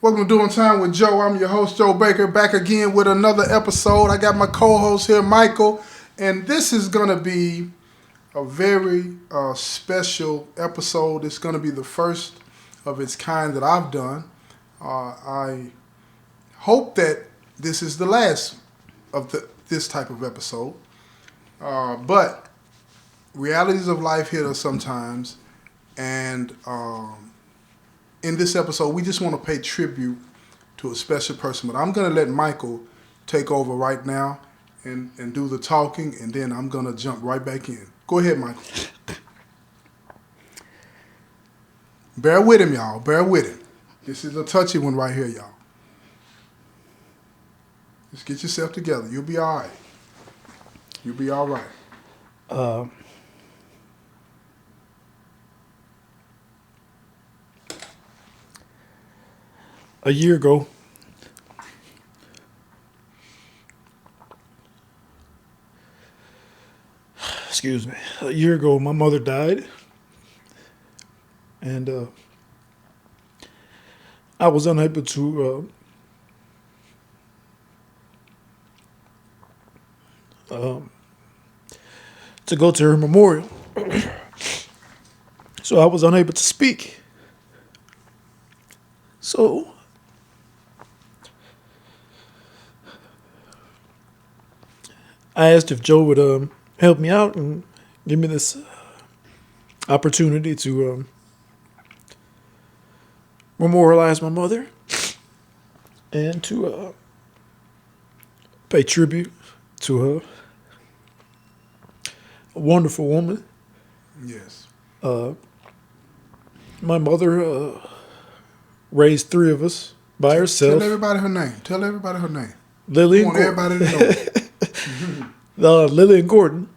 Welcome to Doing Time with Joe. I'm your host, Joe Baker, back again with another episode. I got my co-host here, Michael, and this is going to be a very special episode. It's going to be the first of its kind that I've done. I hope that this is the last of this type of episode, but realities of life hit us sometimes, and in this episode, we just want to pay tribute to a special person. But I'm going to let Michael take over right now and do the talking, and then I'm going to jump right back in. Go ahead, Michael. Bear with him, y'all. Bear with him. This is a touchy one right here, y'all. Just get yourself together. You'll be all right. You'll be all right. A year ago, my mother died, and I was unable to go to her memorial. So I was unable to speak. So I asked if Joe would help me out and give me this opportunity to memorialize my mother and to pay tribute to her. A wonderful woman. Yes. My mother raised three of us by herself. Tell everybody her name. Tell everybody her name. Lillian. I want everybody to know. Lillian Gordon,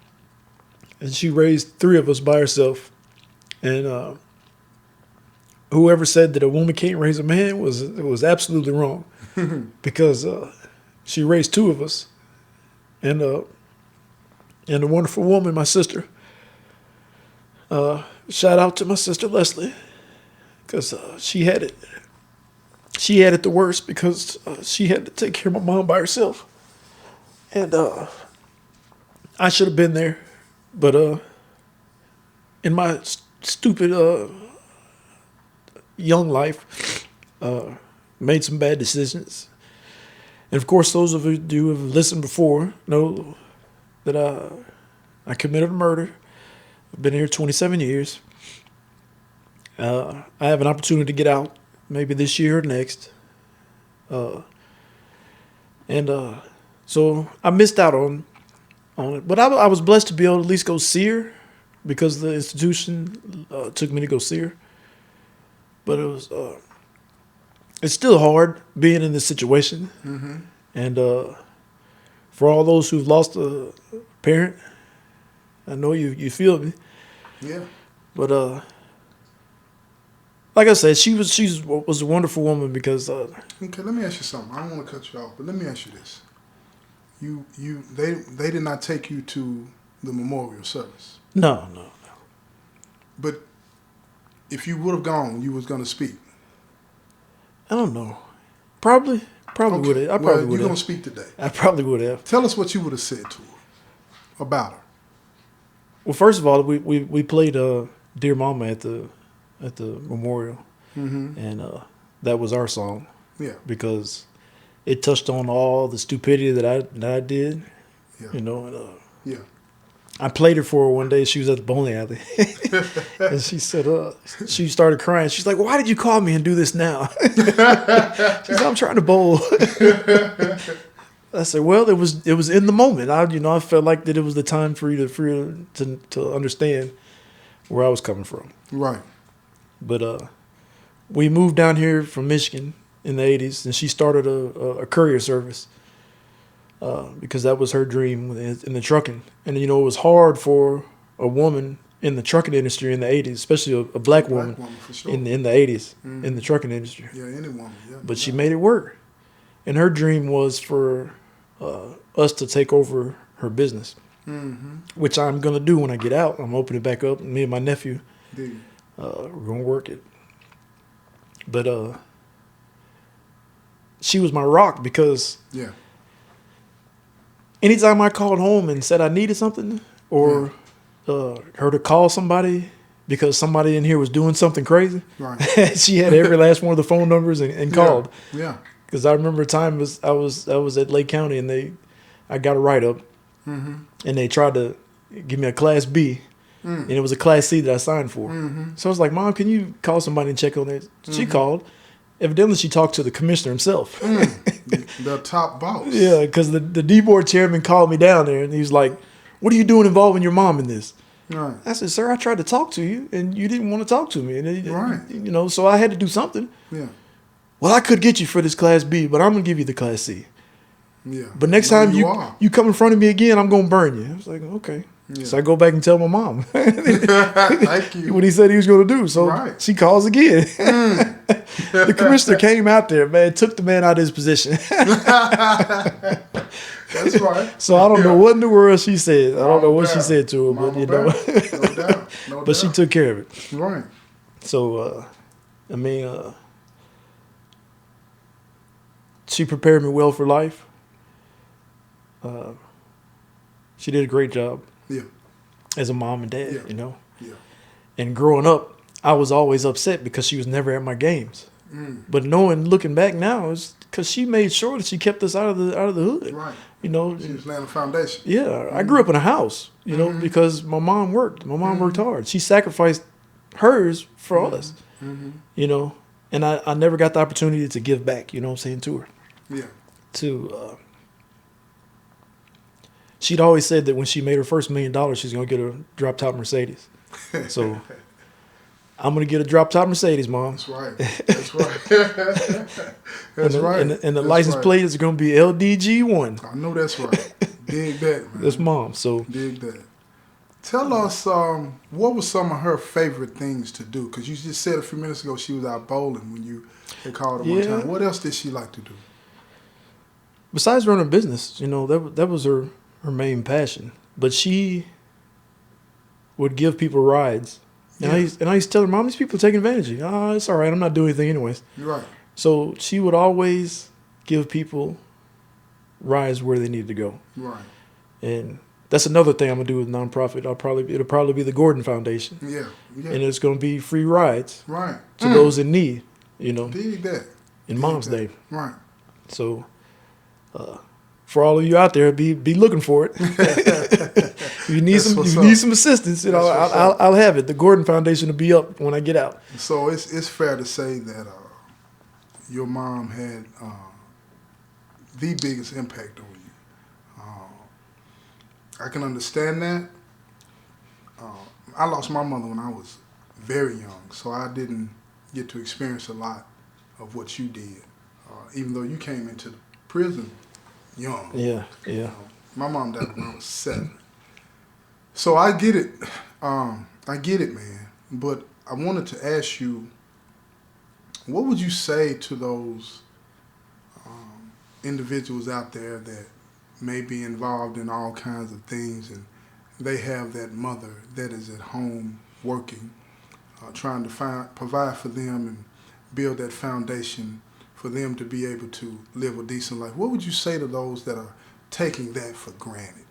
and she raised three of us by herself. And whoever said that a woman can't raise a man was absolutely wrong, because she raised two of us, and a wonderful woman, my sister. Shout out to my sister Leslie, because she had it. She had it the worst because she had to take care of my mom by herself, and I should have been there, but in my stupid young life, made some bad decisions. And of course, those of you who have listened before know that I committed a murder. I've been here 27 years. I have an opportunity to get out maybe this year or next. So I missed out on it. But I was blessed to be able to at least go see her, because the institution took me to go see her. But it's still hard being in this situation. Mm-hmm. And for all those who've lost a parent, I know you feel me. Yeah. But like I said, she was a wonderful woman because. Okay, let me ask you something. I don't want to cut you off, but let me ask you this. They did not take you to the memorial service. No. But if you would have gone, you was going to speak. I don't know. Probably okay. Would have. I probably would have. You're going to speak today. I probably would have. Tell us what you would have said to her about her. Well, first of all, we played "Dear Mama" at the memorial, mm-hmm. and that was our song. Yeah. Because it touched on all the stupidity that I did. Yeah. You know. And, yeah. I played it for her one day. She was at the bowling alley, and she said, she started crying. She's like, "Why did you call me and do this now?" She said, "I'm trying to bowl." I said, "Well, it was in the moment. I felt like that it was the time for you to understand where I was coming from." Right. But we moved down here from Michigan in the '80s, and she started a courier service. Because that was her dream in the trucking. And, it was hard for a woman in the trucking industry in the 80s, especially a black woman for sure. in the 80s in the trucking industry. Yeah, any woman. Yeah, but she made it work. And her dream was for us to take over her business, which I'm going to do when I get out. I'm opening it back up. Me and my nephew, we're going to work it. But she was my rock because Yeah. anytime I called home and said I needed something or her to call somebody because somebody in here was doing something crazy, Right. she had every last one of the phone numbers and called. Yeah. Because I remember a time I was at Lake County and I got a write up Mm-hmm. and they tried to give me a Class B. And it was a Class C that I signed for. Mm-hmm. So I was like, Mom, can you call somebody and check on it? She called. Evidently, she talked to the commissioner himself. The top boss. Yeah, because the D board chairman called me down there and he was like, what are you doing involving your mom in this? Right. I said, sir, I tried to talk to you and you didn't want to talk to me. And Right. So I had to do something. Yeah. Well, I could get you for this Class B, but I'm going to give you the Class C. Yeah. But next No, time are. you come in front of me again, I'm going to burn you. I was like, okay. Yeah. So I go back and tell my mom Thank you. what he said he was going to do. So Right. she calls again. The commissioner came out there, man, took the man out of his position. That's right. So I don't know what in the world she said. I don't know what she Doubt. said to her, but Mama you know. Bear. No doubt. No But she doubt. took care of it. Right. So, she prepared me well for life. She did a great job Yeah. as a mom and dad, Yeah. Yeah. And growing up, I was always upset because she was never at my games. But looking back now, is because she made sure that she kept us out of the hood. Right. You know. She was laying a foundation. Yeah, I grew up in a house, because my mom worked. My mom worked hard. She sacrificed hers for us, And I never got the opportunity to give back, you know what I'm saying, to her. Yeah. She'd always said that when she made her first $1 million, she's going to get a drop-top Mercedes. So I'm going to get a drop-top Mercedes, Mom. That's right. That's right. That's right. And the That's license right. plate is going to be LDG1. I know that's right. Dig that, man. That's Mom. So Dig that. Tell us, what were some of her favorite things to do? Because you just said a few minutes ago she was out bowling when you had called her one time. What else did she like to do? besides running a business, that was her main passion. But she would give people rides. And I used to tell her, Mom, these people are taking advantage of you. Oh, it's all right. I'm not doing anything anyways. You're right. So she would always give people rides where they needed to go. Right. And that's another thing I'm going to do with nonprofit. It'll probably be the Gordon Foundation. Yeah. Yeah. And it's going to be free rides Right. to those in need, Dig that. in Mom's Day. Right. So for all of you out there, be looking for it. If you need some assistance, I'll have it. The Gordon Foundation will be up when I get out. So it's fair to say that your mom had the biggest impact on you. I can understand that. I lost my mother when I was very young, so I didn't get to experience a lot of what you did, even though you came into the prison young. Yeah. My mom died when I was 7. So I get it. I get it, man. But I wanted to ask you, what would you say to those individuals out there that may be involved in all kinds of things and they have that mother that is at home working, trying to provide for them and build that foundation for them to be able to live a decent life? What would you say to those that are taking that for granted?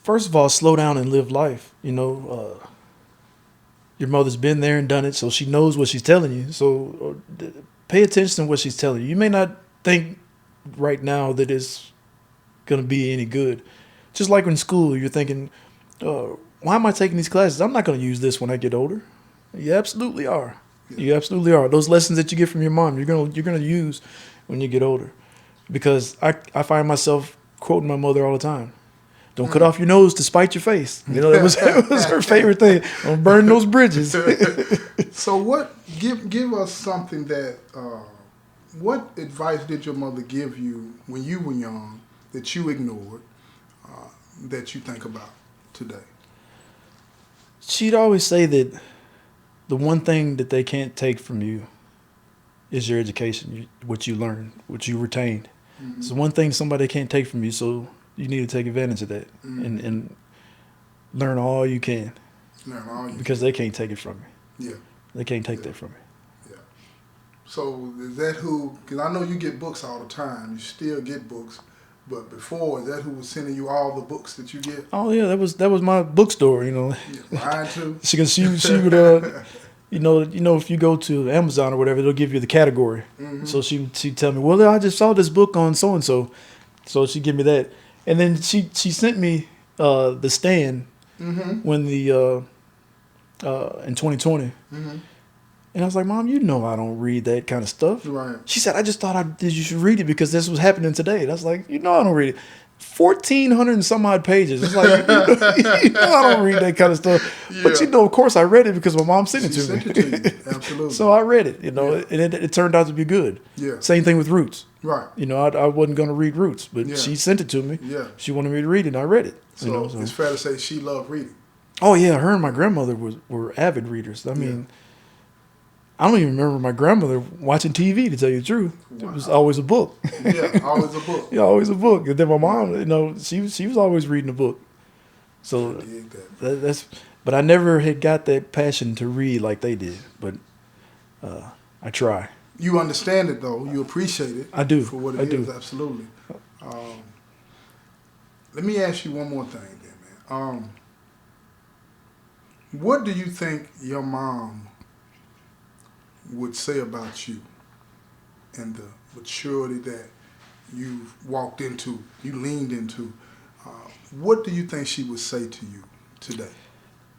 First of all, slow down and live life. Your mother's been there and done it, so she knows what she's telling you. So pay attention to what she's telling you. You may not think right now that it's going to be any good. Just like in school, you're thinking, why am I taking these classes? I'm not going to use this when I get older. You absolutely are. Yeah. You absolutely are. Those lessons that you get from your mom, you're going to use when you get older. Because I find myself quoting my mother all the time. Don't cut off your nose to spite your face. It was her favorite thing. Don't burn those bridges. So give us something that, what advice did your mother give you when you were young that you ignored, that you think about today? She'd always say that the one thing that they can't take from you is your education, what you learned, what you retained. Mm-hmm. It's the one thing somebody can't take from you, so you need to take advantage of that and learn all you can. Because they can't take it from you. Yeah. They can't take that from you. Yeah. So is that who? Because I know you get books all the time. You still get books, but before, is that who was sending you all the books that you get? Oh yeah, that was my bookstore. You know, Yeah, mine too. she would you know if you go to Amazon or whatever, they'll give you the category. Mm-hmm. So she'd tell me, well, I just saw this book on so and so she'd give me that, and then she sent me The Stand Mm-hmm. when in 2020. Mm-hmm. And I was like, Mom, you know I don't read that kind of stuff. Right. She said, I just thought you should read it because this was happening today. And I was like, you know I don't read it. 1,400 and some odd pages. It's like, you know I don't read that kind of stuff. Yeah. But, of course I read it because my mom sent it to me. It to you. Absolutely. So I read it, Yeah. and it turned out to be good. Yeah. Same thing with Roots. Right. I wasn't going to read Roots, but Yeah. she sent it to me. Yeah. She wanted me to read it, and I read it. So it's fair to say she loved reading. Oh, yeah. Her and my grandmother were avid readers. I mean, I don't even remember my grandmother watching TV, to tell you the truth. Wow. It was always a book. Yeah, always a book. Yeah, always a book. And then my mom, she was always reading a book. So I dig that's. But I never had got that passion to read like they did. But I try. You understand it though. You appreciate it. I do. For what it is. Absolutely. Let me ask you one more thing, then, man. What do you think your mom would say about you and the maturity that you've walked into, you leaned into? What do you think she would say to you today?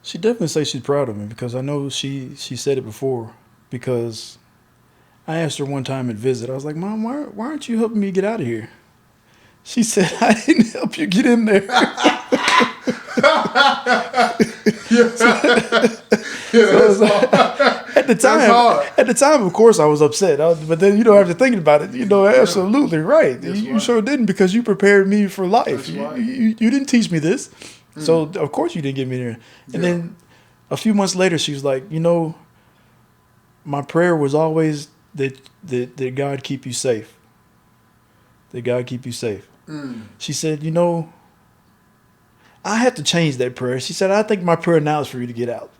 She definitely say she's proud of me because I know she said it before. Because I asked her one time at visit, I was like, Mom, why aren't you helping me get out of here? She said, I didn't help you get in there. At the time, of course, I was upset. But then, after thinking about it, absolutely right. You sure didn't, because you prepared me for life. You didn't teach me this. So, of course, you didn't get me there. And then a few months later, she was like, my prayer was always that God keep you safe. That God keep you safe. She said, I have to change that prayer. She said, I think my prayer now is for you to get out.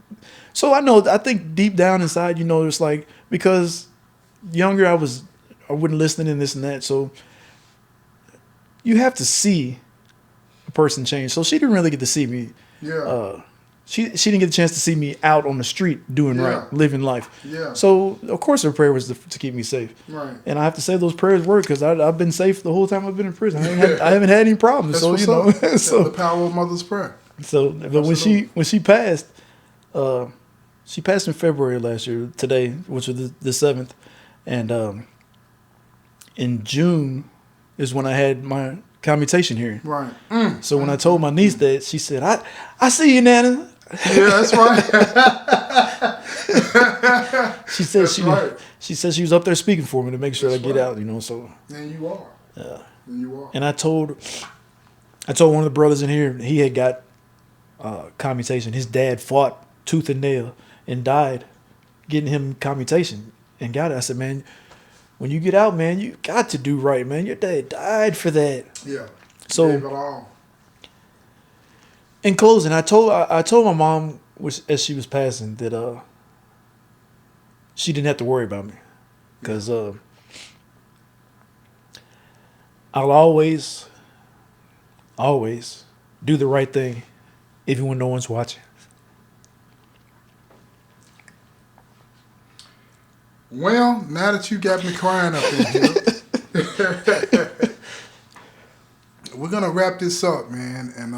So I think deep down inside, it's like, because younger I wouldn't listen and this and that. So you have to see a person change. So she didn't really get to see me. Yeah. She didn't get a chance to see me out on the street doing right, living life. Yeah. So of course her prayer was to keep me safe. Right. And I have to say those prayers work because I've been safe the whole time I've been in prison. I haven't had any problems. That's so so the power of mother's prayer. So, but when she passed in February last year. Today, which was the 7th, and in June is when I had my commutation hearing. Right. So when I told my niece that, she said, "I see you, Nana." Yeah, that's right. She said she said she was up there speaking for me to make sure I get out. So. And you are. Yeah. And you are. And I told one of the brothers in here, he had got commutation. His dad fought tooth and nail and died getting him commutation and got it. I said, man, when you get out, man, you got to do right, man. Your dad died for that. Yeah. So gave it all. In closing, I told my mom, as she was passing, that she didn't have to worry about me, because I'll always do the right thing, even when no one's watching. Well, now that you got me crying up in here, we're gonna wrap this up, man. And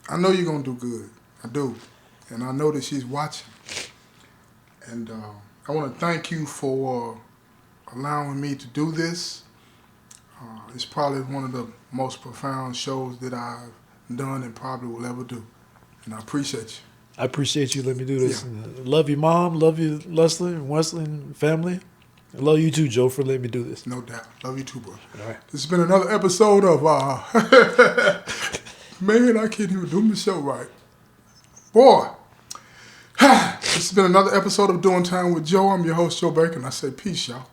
I know you're gonna do good. I do, and I know that she's watching. And I want to thank you for allowing me to do this. It's probably one of the most profound shows that I've done and probably will ever do. And I appreciate you. I appreciate you letting me do this. Yeah. Love you, Mom. Love you, Leslie and Wesley and family. I love you too, Joe, for letting me do this. No doubt. Love you too, bro. All right. This has been another episode of man, I can't even do my show right. Boy. This has been another episode of Doing Time with Joe. I'm your host, Joe Baker, and I say peace, y'all.